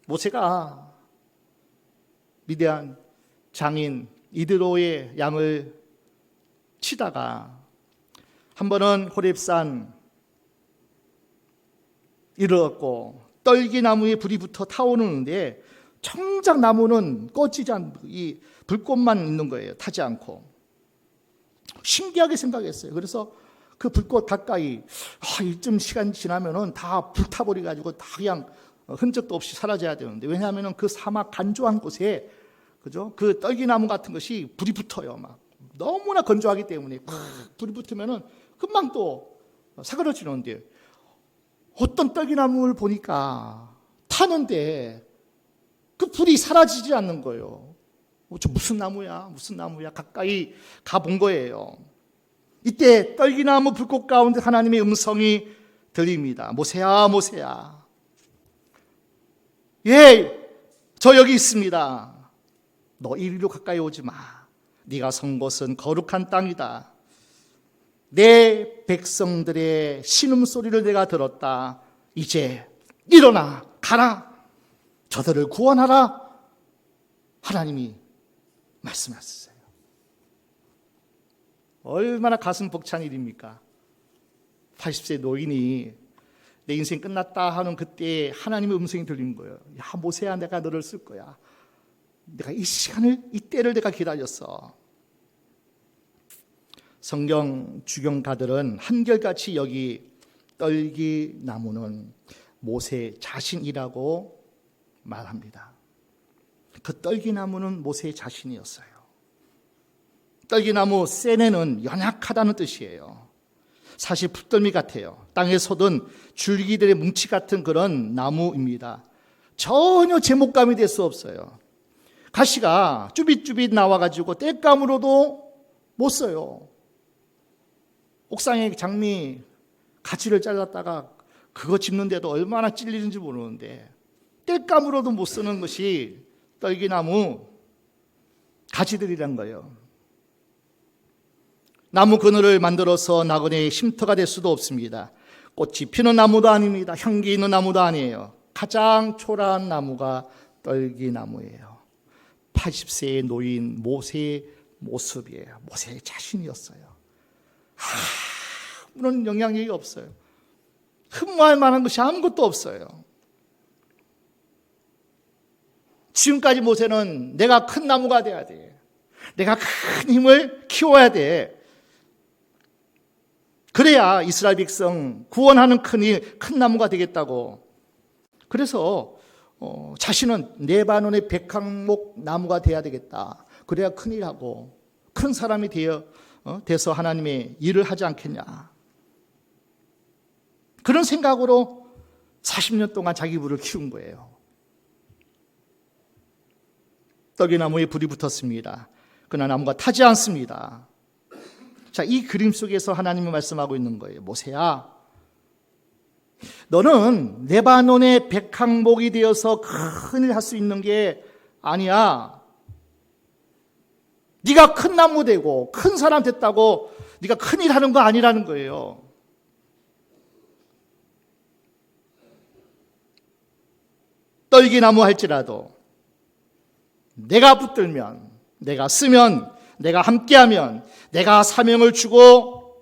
모세가 미디안 장인 이드로의 양을 치다가 한 번은 호렙산 이르렀고 떨기나무에 불이 붙어 타오르는데 정작 나무는 꺼지지 않고 이 불꽃만 있는 거예요. 타지 않고. 신기하게 생각했어요. 그래서 그 불꽃 가까이 이쯤 시간 지나면은 다 불타버려 가지고 다 그냥 흔적도 없이 사라져야 되는데, 왜냐하면은 그 사막 간조한 곳에 그죠? 그 떨기나무 같은 것이 불이 붙어요. 막 너무나 건조하기 때문에 불이 붙으면은 금방 또 사그러지는데, 어떤 떨기나무를 보니까 타는데 그 불이 사라지지 않는 거예요. 저 무슨 나무야? 무슨 나무야? 가까이 가본 거예요. 이때 떨기나무 불꽃 가운데 하나님의 음성이 들립니다. 모세야, 모세야. 예, 저 여기 있습니다. 너 이리로 가까이 오지 마. 네가 선 곳은 거룩한 땅이다. 내 백성들의 신음소리를 내가 들었다. 이제 일어나 가라. 저들을 구원하라. 하나님이 말씀하셨어요. 얼마나 가슴 벅찬 일입니까? 80세 노인이 내 인생 끝났다 하는 그때 하나님의 음성이 들린 거예요. 야, 모세야, 내가 너를 쓸 거야. 내가 이 시간을, 이 때를 내가 기다렸어. 성경 주경가들은 한결같이 여기 떨기나무는 모세 자신이라고 말합니다. 그 떨기나무는 모세 자신이었어요. 떨기나무 세네는 연약하다는 뜻이에요. 사실 풋덜미 같아요. 땅에 솟은 줄기들의 뭉치 같은 그런 나무입니다. 전혀 제목감이 될 수 없어요. 가시가 쭈빗쭈빗 나와가지고 땔감으로도 못 써요. 옥상에 장미 가지를 잘랐다가 그거 짚는데도 얼마나 찔리는지 모르는데 땔감으로도 못 쓰는 것이 떨기나무 가지들이란 거예요. 나무 그늘을 만들어서 나그네의 쉼터가 될 수도 없습니다. 꽃이 피는 나무도 아닙니다. 향기 있는 나무도 아니에요. 가장 초라한 나무가 떨기나무예요. 80세의 노인 모세의 모습이에요. 모세의 자신이었어요. 아무런 영향력이 없어요. 흠모할 만한 것이 아무것도 없어요. 지금까지 모세는 내가 큰 나무가 돼야 돼. 내가 큰 힘을 키워야 돼. 그래야 이스라엘 백성 구원하는 큰 나무가 되겠다고. 그래서 자신은 레바논의 백항목 나무가 돼야 되겠다. 그래야 큰일하고 큰 사람이 돼서 하나님의 일을 하지 않겠냐. 그런 생각으로 40년 동안 자기 부를 키운 거예요. 떨기나무에 불이 붙었습니다. 그러나 나무가 타지 않습니다. 자, 이 그림 속에서 하나님이 말씀하고 있는 거예요. 모세야, 너는 레바논의 백항목이 되어서 큰일 할 수 있는 게 아니야. 네가 큰 나무 되고 큰 사람 됐다고 네가 큰일 하는 거 아니라는 거예요. 떨기나무 할지라도 내가 붙들면, 내가 쓰면, 내가 함께하면, 내가 사명을 주고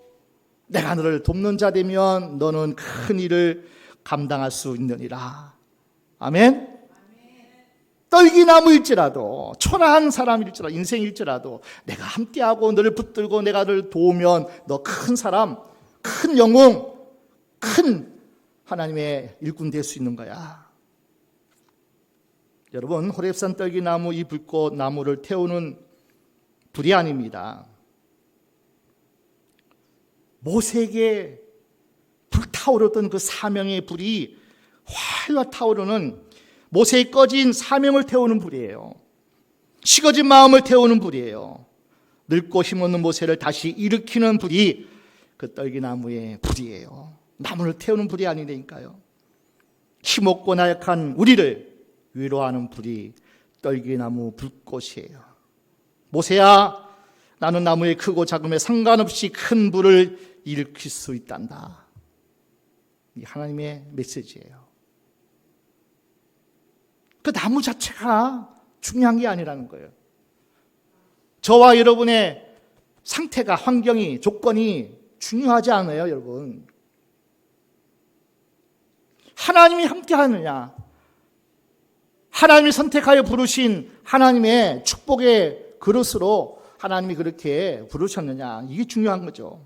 내가 너를 돕는 자 되면 너는 큰 일을 감당할 수 있느니라. 아멘? 떨기나무일지라도, 초라한 사람일지라도, 인생일지라도 내가 함께하고 너를 붙들고 내가 너를 도우면 너 큰 사람, 큰 영웅, 큰 하나님의 일꾼 될 수 있는 거야. 여러분, 호렙산 떨기나무 이 불꽃 나무를 태우는 불이 아닙니다. 모세에게 불타오르던 그 사명의 불이 활활 타오르는, 모세의 꺼진 사명을 태우는 불이에요. 식어진 마음을 태우는 불이에요. 늙고 힘없는 모세를 다시 일으키는 불이 그 떨기나무의 불이에요. 나무를 태우는 불이 아니니까요. 힘없고 나약한 우리를 위로하는 불이 떨기나무 불꽃이에요. 모세야, 나는 나무의 크고 작음에 상관없이 큰 불을 일으킬 수 있단다. 이 하나님의 메시지예요. 그 나무 자체가 중요한 게 아니라는 거예요. 저와 여러분의 상태가, 환경이, 조건이 중요하지 않아요, 여러분. 하나님이 함께 하느냐, 하나님이 선택하여 부르신 하나님의 축복의 그릇으로 하나님이 그렇게 부르셨느냐, 이게 중요한 거죠.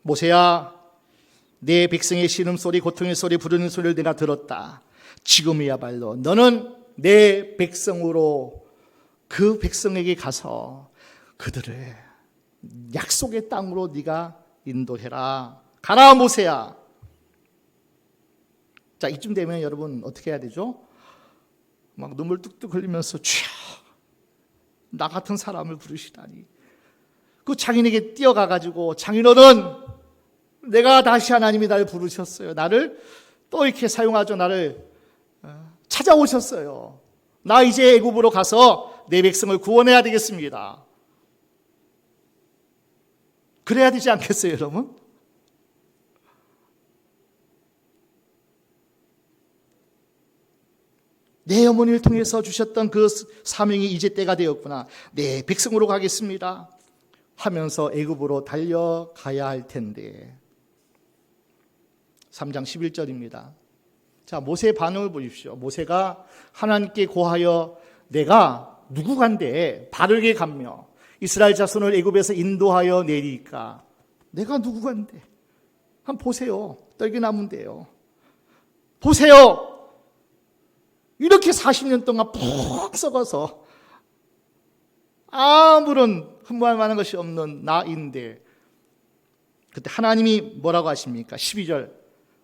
모세야, 내 백성의 신음소리, 고통의 소리, 부르는 소리를 내가 들었다. 지금이야말로 너는 내 백성으로 그 백성에게 가서 그들을 약속의 땅으로 네가 인도해라. 가라, 모세야. 자, 이쯤 되면 여러분 어떻게 해야 되죠? 막 눈물 뚝뚝 흘리면서 주여, 나 같은 사람을 부르시다니. 그 장인에게 뛰어가가지고, 장인어른, 내가 다시 하나님이 나를 부르셨어요. 나를 또 이렇게 사용하죠. 나를 찾아오셨어요. 나 이제 애굽으로 가서 내 백성을 구원해야 되겠습니다. 그래야 되지 않겠어요, 여러분? 내 어머니를 통해서 주셨던 그 사명이 이제 때가 되었구나. 내 백성으로 가겠습니다 하면서 애굽으로 달려가야 할 텐데. 3장 11절입니다. 자, 모세의 반응을 보십시오. 모세가 하나님께 고하여 내가 누구간데 바르게 가며 이스라엘 자손을 애굽에서 인도하여 내리까. 내가 누구간데. 한번 보세요. 떨기나무인데요. 보세요. 이렇게 40년 동안 푹 썩어서 아무런 흠모할 만한 것이 없는 나인데 그때 하나님이 뭐라고 하십니까? 12절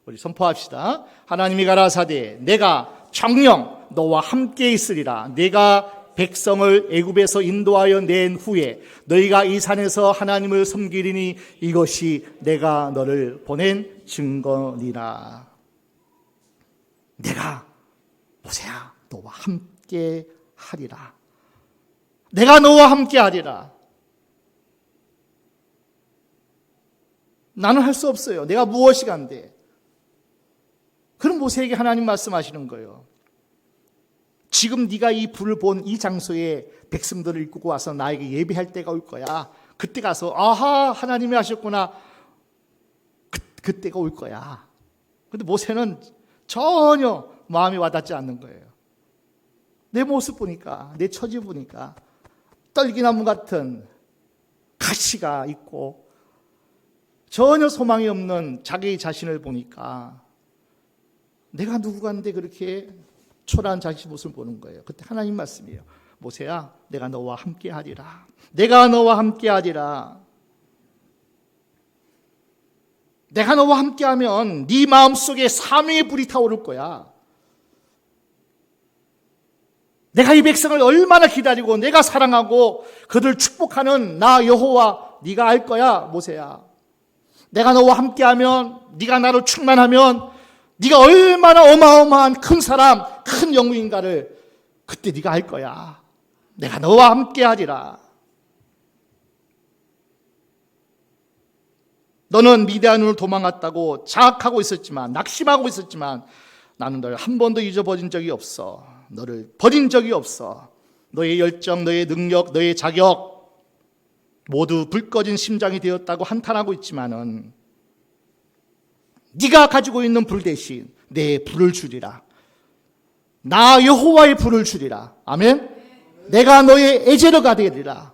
우리 선포합시다. 하나님이 가라사대 내가 정녕 너와 함께 있으리라. 내가 백성을 애굽에서 인도하여 낸 후에 너희가 이 산에서 하나님을 섬기리니 이것이 내가 너를 보낸 증거니라. 내가 모세야 너와 함께 하리라. 내가 너와 함께 하리라. 나는 할 수 없어요. 내가 무엇이 간대. 그럼 모세에게 하나님 말씀하시는 거예요. 지금 네가 이 불을 본 이 장소에 백성들을 이끌고 와서 나에게 예배할 때가 올 거야. 그때 가서 아하 하나님이 하셨구나. 그때가 올 거야. 그런데 모세는 전혀 마음이 와닿지 않는 거예요. 내 모습 보니까, 내 처지 보니까 떨기나무 같은 가시가 있고 전혀 소망이 없는 자기 자신을 보니까 내가 누구간데 그렇게 초라한 자기 모습을 보는 거예요. 그때 하나님 말씀이에요. 모세야, 내가 너와 함께 하리라. 내가 너와 함께 하리라. 내가 너와 함께 하면 네 마음속에 사명의 불이 타오를 거야. 내가 이 백성을 얼마나 기다리고 내가 사랑하고 그들을 축복하는 나 여호와 네가 알 거야, 모세야. 내가 너와 함께하면, 네가 나로 충만하면 네가 얼마나 어마어마한 큰 사람, 큰 영웅인가를 그때 네가 알 거야. 내가 너와 함께하리라. 너는 미디안으로 도망갔다고 자학하고 있었지만, 낙심하고 있었지만 나는 너를 한 번도 잊어버린 적이 없어. 너를 버린 적이 없어. 너의 열정, 너의 능력, 너의 자격 모두 불 꺼진 심장이 되었다고 한탄하고 있지만은 네가 가지고 있는 불 대신 내 불을 주리라. 나 여호와의 불을 주리라. 아멘. 내가 너의 에제르가 되리라.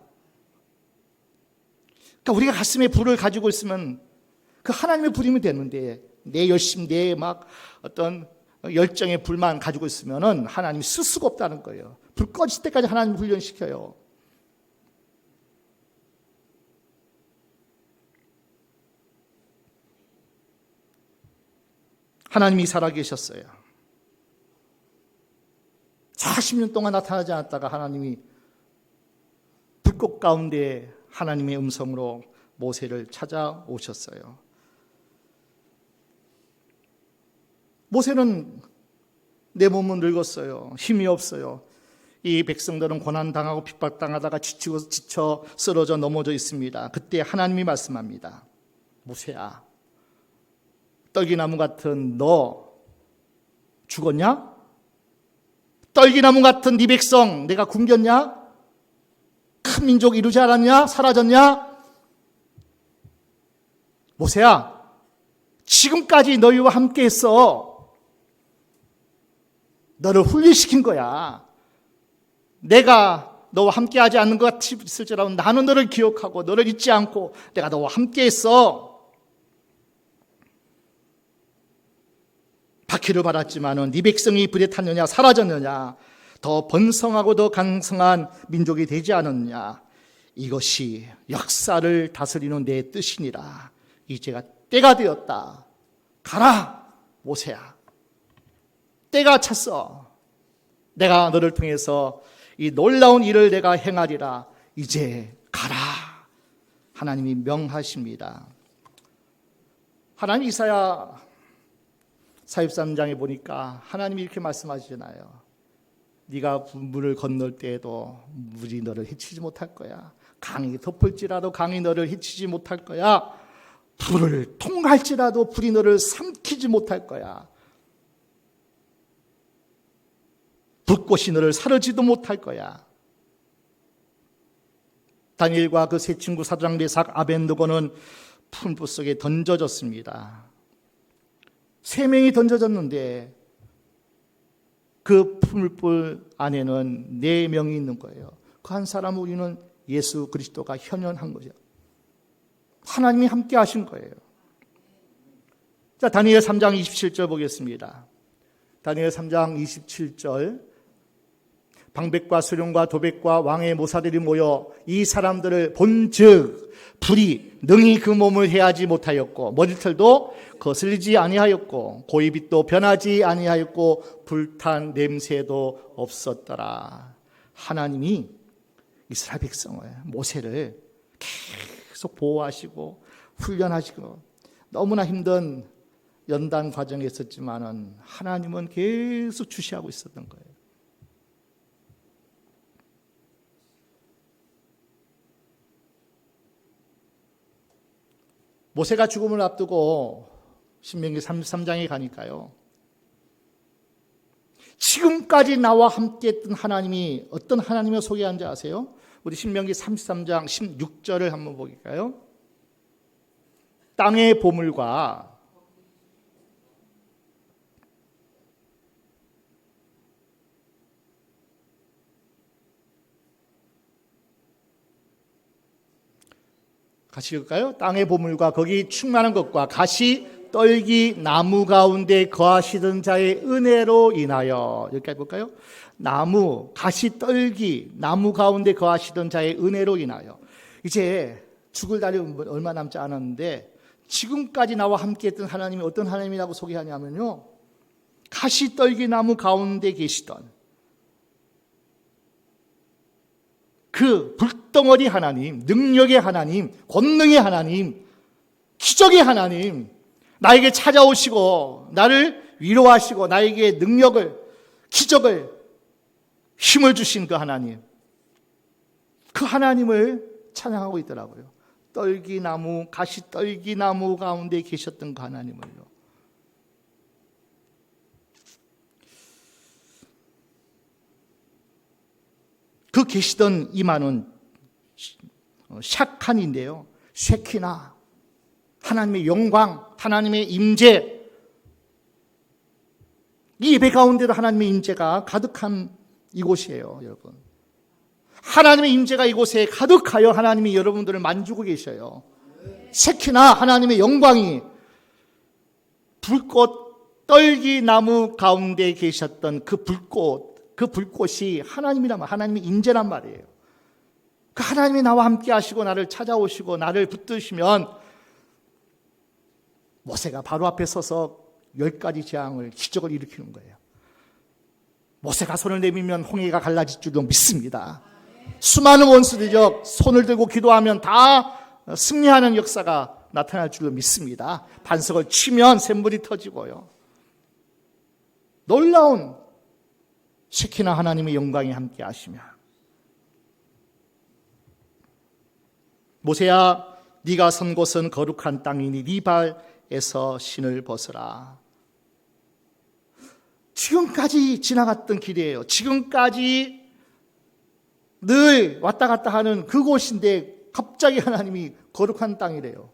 그러니까 우리가 가슴에 불을 가지고 있으면 그 하나님의 불이면 되는데 내 열심, 내 막 어떤 열정의 불만 가지고 있으면은 하나님이 쓸 수가 없다는 거예요. 불 꺼질 때까지 하나님 훈련시켜요. 하나님이 살아계셨어요. 40년 동안 나타나지 않았다가 하나님이 불꽃 가운데 하나님의 음성으로 모세를 찾아오셨어요. 모세는 내 몸은 늙었어요. 힘이 없어요. 이 백성들은 고난당하고 핍박당하다가 지쳐 쓰러져 넘어져 있습니다. 그때 하나님이 말씀합니다. 모세야, 떨기나무 같은 너 죽었냐? 떨기나무 같은 네 백성 내가 굶겼냐? 큰 민족 이루지 않았냐? 사라졌냐? 모세야, 지금까지 너희와 함께 했어. 너를 훈련시킨 거야. 내가 너와 함께 하지 않는 것 같이 있을지라도 나는 너를 기억하고 너를 잊지 않고 내가 너와 함께 했어. 박해를 받았지만은 네 백성이 불에 탔느냐 사라졌느냐, 더 번성하고 더 강성한 민족이 되지 않았느냐. 이것이 역사를 다스리는 내 뜻이니라. 이제가 때가 되었다. 가라 모세야. 때가 찼어. 내가 너를 통해서 이 놀라운 일을 내가 행하리라. 이제 가라. 하나님이 명하십니다. 하나님 이사야 43장에 보니까 하나님이 이렇게 말씀하시잖아요. 네가 물을 건널 때에도 물이 너를 해치지 못할 거야. 강이 덮을지라도 강이 너를 해치지 못할 거야. 불을 통할지라도 불이 너를 삼키지 못할 거야. 불꽃이 너를 사르지도 못할 거야. 다니엘과 그 세 친구 사드락 메삭 아벤느고는 풀불 속에 던져졌습니다. 3명이 던져졌는데 그 풀불 안에는 4명이 있는 거예요. 그 한 사람 우리는 예수 그리스도가 현현한 거죠. 하나님이 함께 하신 거예요. 자, 다니엘 3장 27절 보겠습니다. 다니엘 3장 27절. 방백과 수령과 도백과 왕의 모사들이 모여 이 사람들을 본즉 불이 능히 그 몸을 해하지 못하였고 머리털도 거슬리지 아니하였고 고이빛도 변하지 아니하였고 불탄 냄새도 없었더라. 하나님이 이스라엘 백성을, 모세를 계속 보호하시고 훈련하시고 너무나 힘든 연단 과정에 있었지만은 하나님은 계속 주시하고 있었던 거예요. 모세가 죽음을 앞두고 신명기 33장에 가니까요, 지금까지 나와 함께했던 하나님이 어떤 하나님을 소개한지 아세요? 우리 신명기 33장 16절을 한번 볼까요? 땅의 보물과 같이 읽을까요? 땅의 보물과 거기 충만한 것과 가시 떨기 나무 가운데 거하시던 자의 은혜로 인하여, 여기까지 볼까요? 나무, 가시 떨기 나무 가운데 거하시던 자의 은혜로 인하여. 이제 죽을 날이 얼마 남지 않았는데 지금까지 나와 함께했던 하나님이 어떤 하나님이라고 소개하냐면요, 가시 떨기 나무 가운데 계시던 그 불덩어리 하나님, 능력의 하나님, 권능의 하나님, 기적의 하나님, 나에게 찾아오시고 나를 위로하시고 나에게 능력을, 기적을, 힘을 주신 그 하나님, 그 하나님을 찬양하고 있더라고요. 떨기나무, 가시 떨기나무 가운데 계셨던 그 하나님을요. 그 계시던 이마는 샤칸인데요, 쉐키나, 하나님의 영광, 하나님의 임재, 이 예배 가운데도 하나님의 임재가 가득한 이곳이에요. 여러분, 하나님의 임재가 이곳에 가득하여 하나님이 여러분들을 만지고 계셔요. 쉐키나, 하나님의 영광이 불꽃 떨기 나무 가운데 계셨던 그 불꽃, 그 불꽃이 하나님이란 말, 하나님의 임재란 말이에요. 그 하나님이 나와 함께 하시고 나를 찾아오시고 나를 붙드시면 모세가 바로 앞에 서서 10가지 재앙을, 기적을 일으키는 거예요. 모세가 손을 내밀면 홍해가 갈라질 줄로 믿습니다. 수많은 원수들이 손을 들고 기도하면 다 승리하는 역사가 나타날 줄로 믿습니다. 반석을 치면 샘물이 터지고요. 놀라운 쉐키나 하나님의 영광이 함께 하시며, 모세야 네가 선 곳은 거룩한 땅이니 네 발에서 신을 벗으라. 지금까지 지나갔던 길이에요. 지금까지 늘 왔다 갔다 하는 그곳인데 갑자기 하나님이 거룩한 땅이래요.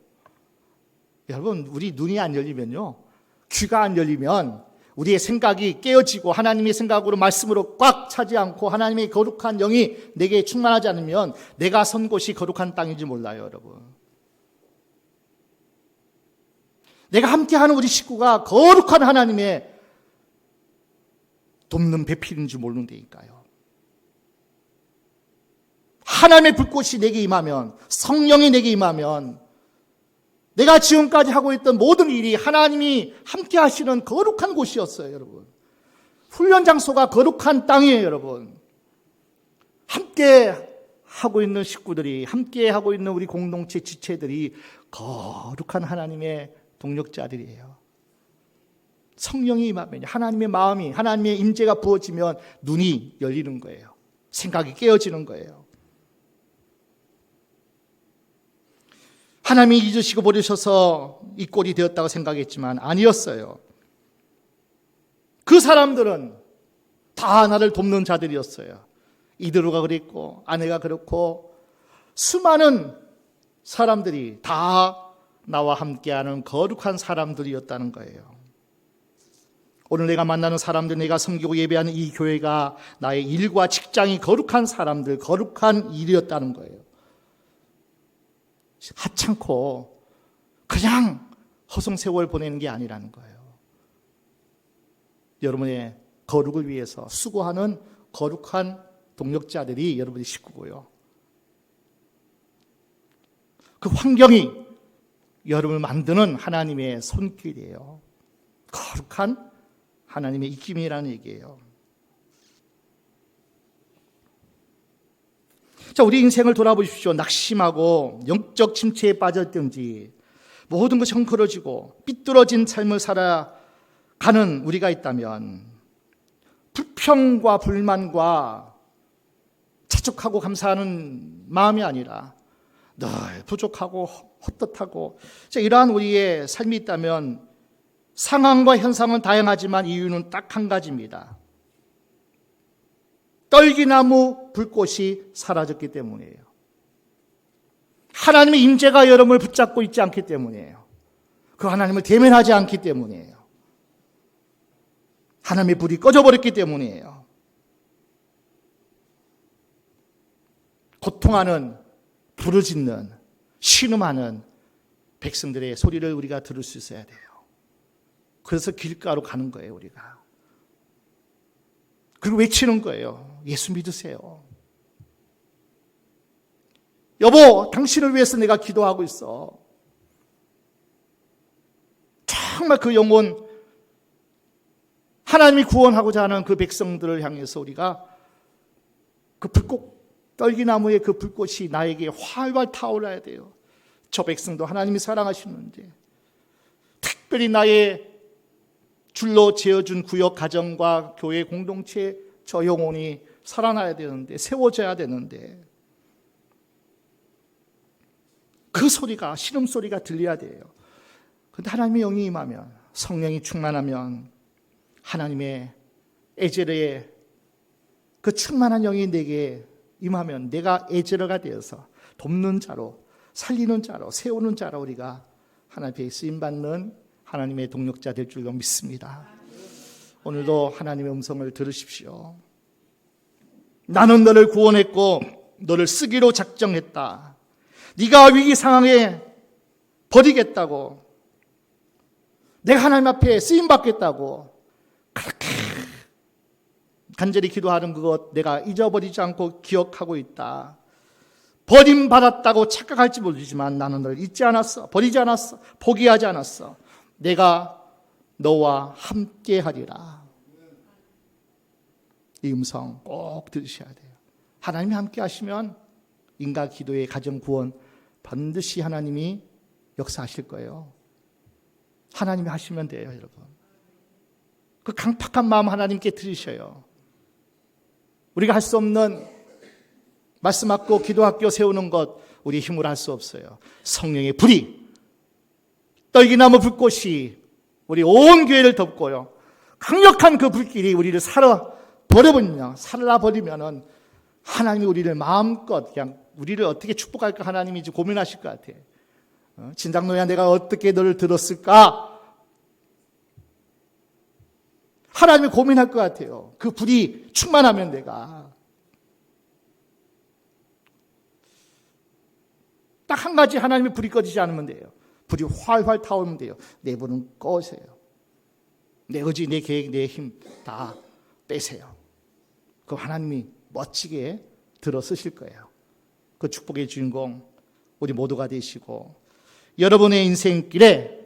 여러분, 우리 눈이 안 열리면요, 귀가 안 열리면 우리의 생각이 깨어지고 하나님의 생각으로, 말씀으로 꽉 차지 않고 하나님의 거룩한 영이 내게 충만하지 않으면 내가 선 곳이 거룩한 땅인지 몰라요. 여러분, 내가 함께하는 우리 식구가 거룩한 하나님의 돕는 배필인지 모르는데니까요. 하나님의 불꽃이 내게 임하면, 성령이 내게 임하면 내가 지금까지 하고 있던 모든 일이 하나님이 함께 하시는 거룩한 곳이었어요. 여러분, 훈련 장소가 거룩한 땅이에요. 여러분, 함께 하고 있는 식구들이, 함께 하고 있는 우리 공동체 지체들이 거룩한 하나님의 동력자들이에요. 성령이 임하면, 하나님의 마음이, 하나님의 임재가 부어지면 눈이 열리는 거예요. 생각이 깨어지는 거예요. 하나님이 잊으시고 버리셔서 이 꼴이 되었다고 생각했지만 아니었어요. 그 사람들은 다 나를 돕는 자들이었어요. 이드로가 그랬고 아내가 그렇고 수많은 사람들이 다 나와 함께하는 거룩한 사람들이었다는 거예요. 오늘 내가 만나는 사람들, 내가 섬기고 예배하는 이 교회가 나의 일과 직장이 거룩한 사람들, 거룩한 일이었다는 거예요. 하찮고 그냥 허송세월 보내는 게 아니라는 거예요. 여러분의 거룩을 위해서 수고하는 거룩한 동력자들이 여러분의 식구고요. 그 환경이 여러분을 만드는 하나님의 손길이에요. 거룩한 하나님의 입김이라는 얘기예요. 자, 우리 인생을 돌아보십시오. 낙심하고 영적 침체에 빠졌든지 모든 것이 헝클어지고 삐뚤어진 삶을 살아가는 우리가 있다면 불평과 불만과 자축하고 감사하는 마음이 아니라 늘 부족하고 헛헛하고 이러한 우리의 삶이 있다면 상황과 현상은 다양하지만 이유는 딱 한 가지입니다. 떨기나무 불꽃이 사라졌기 때문이에요. 하나님의 임재가 여러분을 붙잡고 있지 않기 때문이에요. 그 하나님을 대면하지 않기 때문이에요. 하나님의 불이 꺼져버렸기 때문이에요. 고통하는, 부르짖는, 신음하는 백성들의 소리를 우리가 들을 수 있어야 돼요. 그래서 길가로 가는 거예요, 우리가. 그리고 외치는 거예요. 예수 믿으세요. 여보, 당신을 위해서 내가 기도하고 있어. 정말 그 영혼, 하나님이 구원하고자 하는 그 백성들을 향해서 우리가 그 불꽃, 떨기나무의 그 불꽃이 나에게 활활 타올라야 돼요. 저 백성도 하나님이 사랑하시는데 특별히 나의 줄로 지어준 구역 가정과 교회 공동체 저 영혼이 살아나야 되는데, 세워져야 되는데 그 소리가, 신음소리가 들려야 돼요. 그런데 하나님의 영이 임하면, 성령이 충만하면, 하나님의 에제르의 그 충만한 영이 내게 임하면 내가 에제르가 되어서 돕는 자로, 살리는 자로, 세우는 자로 우리가 하나님의 쓰임받는 하나님의 동력자 될 줄로 믿습니다. 오늘도 하나님의 음성을 들으십시오. 나는 너를 구원했고 너를 쓰기로 작정했다. 네가 위기 상황에 버리겠다고, 내가 하나님 앞에 쓰임받겠다고 그렇게 간절히 기도하는 그것 내가 잊어버리지 않고 기억하고 있다. 버림받았다고 착각할지 모르지만 나는 너를 잊지 않았어. 버리지 않았어. 포기하지 않았어. 내가 너와 함께 하리라. 이 음성 꼭 들으셔야 돼요. 하나님이 함께 하시면 인간 기도의 가정 구원 반드시 하나님이 역사하실 거예요. 하나님이 하시면 돼요, 여러분. 그 강팍한 마음 하나님께 드리셔요. 우리가 할 수 없는 말씀 학교, 기도 학교 세우는 것 우리 힘으로 할 수 없어요. 성령의 불이, 떨기나무 불꽃이 우리 온 교회를 덮고요. 강력한 그 불길이 우리를 살아버리면은 하나님이 우리를 마음껏 그냥 우리를 어떻게 축복할까 하나님이 이제 고민하실 것 같아요. 진작노야 내가 어떻게 너를 들었을까? 하나님이 고민할 것 같아요. 그 불이 충만하면 내가. 딱 한 가지 하나님의 불이 꺼지지 않으면 돼요. 불이 활활 타오르면 돼요. 내 불은 꺼세요. 내 의지, 내 계획, 내 힘 다 빼세요. 그럼 하나님이 멋지게 들어 쓰실 거예요. 그 축복의 주인공 우리 모두가 되시고 여러분의 인생길에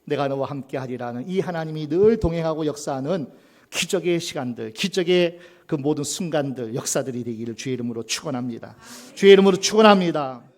내가 너와 함께 하리라는 이 하나님이 늘 동행하고 역사하는 기적의 시간들, 기적의 그 모든 순간들, 역사들이 되기를 주의 이름으로 축원합니다. 주의 이름으로 축원합니다.